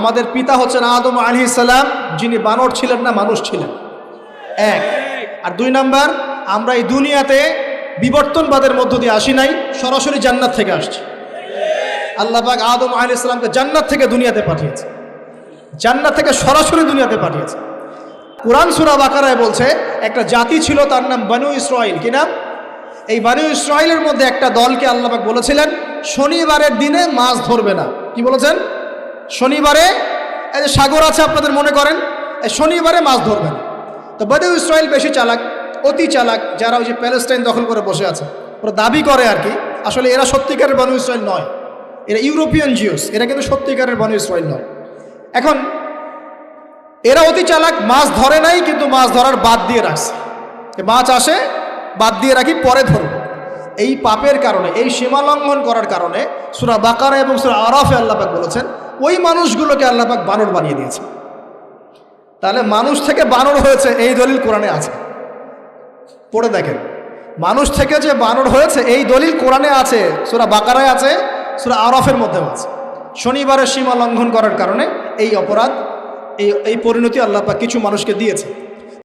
আমাদের পিতা হচ্ছেন আদম আলাইহিস সালাম, যিনি বানর ছিলেন না, মানুষ ছিলেন, এক। আর দুই নাম্বার, আমরা এই দুনিয়াতে বিবর্তনবাদের মধ্য দিয়ে আসি নাই, সরাসরি জান্নাত থেকে আসছি। আল্লাহ পাক আদম আলাইহিস সালামকে জান্নাত থেকে দুনিয়াতে পাঠিয়েছে, জান্নাত থেকে সরাসরি দুনিয়াতে পাঠিয়েছে। কুরআন সূরা বাকারায় বলছে একটা জাতি ছিল, তার নাম বনু ইসরাইল। কি নাম? এই বনু ইসরাইলের মধ্যে একটা দলকে আল্লাহ পাক বলেছিলেন শনিবারের দিনে মাছ ধরবে না। কি বলেছেন? শনিবারে, এই যে সাগর আছে আপনাদের মনে করেন, এই শনিবারে মাছ ধরবে না। তো বনু ইসরাইল বেশি চালাক, অতি চালাক, যারা ওই যে প্যালেস্টাইন দখল করে বসে আছে, ওরা দাবি করে আর কি, আসলে এরা সত্যিকারের বনু ইসরাইল নয়, এরা ইউরোপিয়ান জিউস, এরা কিন্তু সত্যিকারের বনু ইসরাইল নয়। এখন এরা অতি চালাক, মাছ ধরে নাই, কিন্তু মাছ ধরার বাদ দিয়ে রাখছে, মাছ আসে বাদ দিয়ে রাখি, পরে ধরব। এই পাপের কারণে, এই সীমা লঙ্ঘন করার কারণে সূরা বাকারা এবং সূরা আরাফে আল্লাহ পাক বলেছেন ওই মানুষগুলোকে আল্লাহ পাক বানর বানিয়ে দিয়েছে। তাহলে মানুষ থেকে বানর হয়েছে এই দলিল কোরআনে আছে, পড়ে দেখেন। মানুষ থেকে যে বানর হয়েছে এই দলিল কোরআনে আছে, সূরা বাকারায় আছে, সূরা আরাফের মধ্যেও আছে। শনিবারের সীমা লঙ্ঘন করার কারণে এই অপরাধ, এই পরিণতি আল্লাহ পাক কিছু মানুষকে দিয়েছে।